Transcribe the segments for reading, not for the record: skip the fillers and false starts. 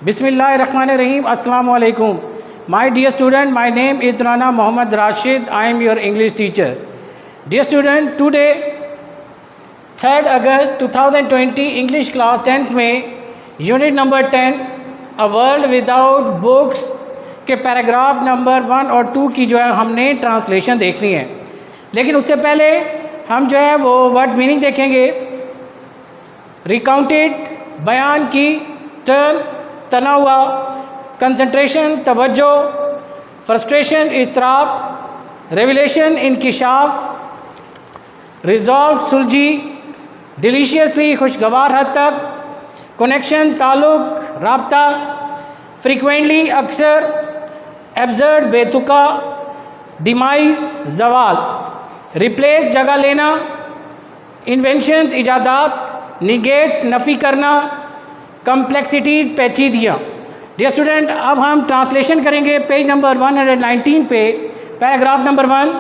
Bismillahirrahmanirrahim. Assalamu alaikum. My dear student, my name is Rana Muhammad Rashid. I am your English teacher. Dear student, today 3rd August 2020 English class 10th में unit number 10 a world without books के paragraph number 1 और 2 की जो है हमने translation देखनी है। लेकिन उससे पहले हम जो है वो वर्ड मीनिंग देखेंगे। रिकाउंटेड बयान की, टर्न तना हुआ, कंसंट्रेशन तवज्जो, फ्रस्ट्रेशन इस्तराब, रेवलेशन इंकिशाफ, रिजॉल्व सुलझी, डिलीशियसली खुशगवार हद तक, कनेक्शन ताल्लुक राब्ता, फ्रीक्वेंटली अक्सर, एब्सर्ड बेतुका, डिमाइज जवाल, रिप्लेस जगह लेना, इन्वेंशन इजादात, निगेट नफ़ी करना, कम्प्लेक्सिटीज़ पेचीदियाँ। डियर स्टूडेंट, अब हम ट्रांसलेशन करेंगे पेज नंबर 119 पे paragraph number 1।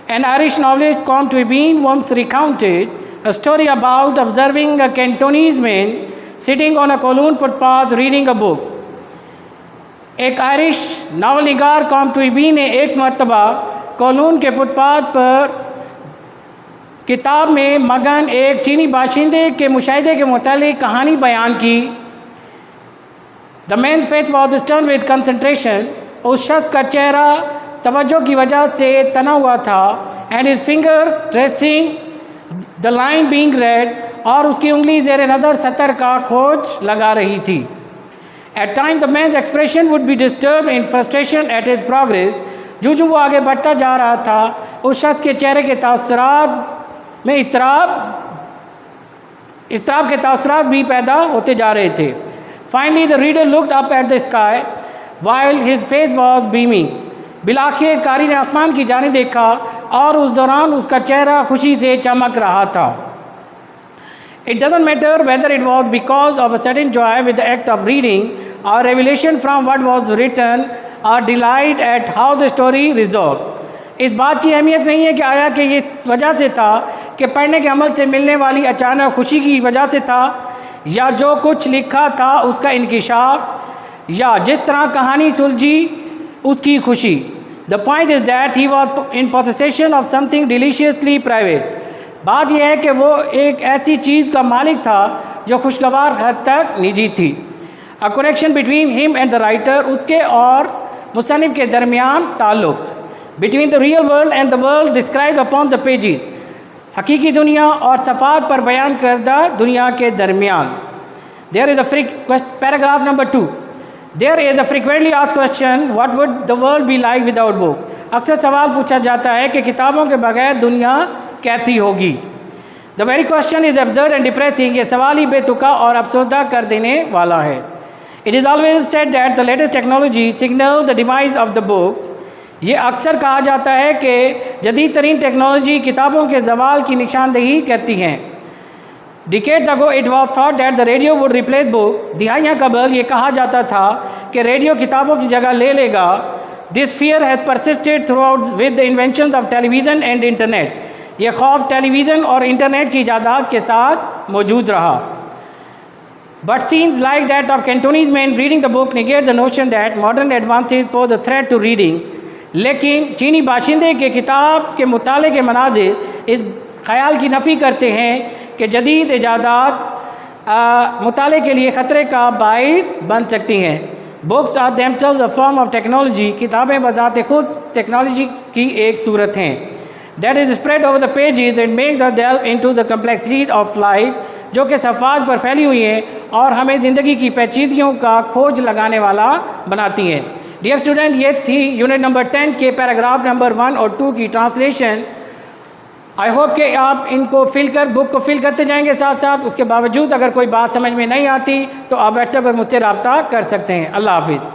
An Irish novelist Comte Webber once recounted a story about observing a Cantonese man sitting on a Kowloon footpath reading a book. एक Irish novel निगार Comte weber ने एक मरतबा Kowloon के footpath पर किताब में मगन एक चीनी बाशिंदे के मुशाहिदे के मुतालिक कहानी बयान की। The man face was stern with concentration. उस शख्स का चेहरा तवज्जो की वजह से तना हुआ था। And his finger tracing the line being red, और उसकी उंगली ज़ेर नज़र सतर का खोज लगा रही थी। At time the man's expression would be disturb in frustration at his progress. जो वो आगे बढ़ता जा रहा था, उस शख्स के चेहरे के तासुरात में इस्तराब के तासुरात भी पैदा होते जा रहे थे। Finally the reader looked up at the sky while his face was beaming. बिलाखिर कारी ने आसमान की जानिब देखा और उस दौरान उसका चेहरा खुशी से चमक रहा था। It doesn't matter whether it was because of a certain joy with the act of reading, or revelation from what was written, or delight at how the story resolved. इस बात की अहमियत नहीं है कि आया कि ये वजह से था कि पढ़ने के अमल से मिलने वाली अचानक खुशी की वजह से था, या जो कुछ लिखा था उसका इंकिशाफ, या जिस तरह कहानी सुलझी उसकी खुशी। The point is that he was in possession of something deliciously private. बात यह है कि वो एक ऐसी चीज़ का मालिक था जो खुशगवार हद तक निजी थी। A connection between him and the writer, उसके और मुसन्निफ के दरमियान ताल्लुक़। Between the real world and the world describe upon the pages, हकीकी दुनिया और सफ़ात पर बयान करदा दुनिया के दरमियान। There is a paragraph number 2। There is a frequently asked question, what would the world be like without book. अक्सर सवाल पूछा जाता है कि किताबों के बगैर दुनिया कैसी होगी। The very question is absurd and depressing. ये सवाल ही बेतुका और अफसरदा कर देने वाला है। It is always said that the latest technology signal the demise of the book. ये अक्सर कहा जाता है कि जदीद तरीन टेक्नोलॉजी किताबों के ज़वाल की निशानदेही करती हैं। Decades ago it was thought that the radio would replace book. दिहाइयाँ कबल ये कहा जाता था कि रेडियो किताबों की जगह ले लेगा। This fear has persisted through out with the invention of television and internet. यह खौफ टेलीविज़न और इंटरनेट की इजादात के साथ मौजूद रहा। But scenes like that of Cantonese man reading the book negate the notion that modern advances pose the threat to reading. लेकिन चीनी बाशिंदे के किताब के मुताले के मनाजिर इस ख्याल की नफ़ी करते हैं कि जदीद इजादात मुताले के लिए ख़तरे का बाइस बन सकती हैं। Books are themselves a form of technology. किताबें बज़ाते खुद टेक्नोलॉजी की एक सूरत हैं। That is spread over the pages and make the delve into the complexity of life, जो कि सफ़ात पर फैली हुई हैं और हमें ज़िंदगी की पेचीदगियों का खोज लगाने वाला बनाती हैं। डियर स्टूडेंट, ये थी यूनिट नंबर 10 के पैराग्राफ नंबर 1 और 2 की ट्रांसलेशन। आई होप कि आप इनको बुक को फिल करते जाएंगे साथ साथ। उसके बावजूद अगर कोई बात समझ में नहीं आती तो आप व्हाट्सएप पर मुझसे रब्ता कर सकते हैं। अल्लाह हाफिज़।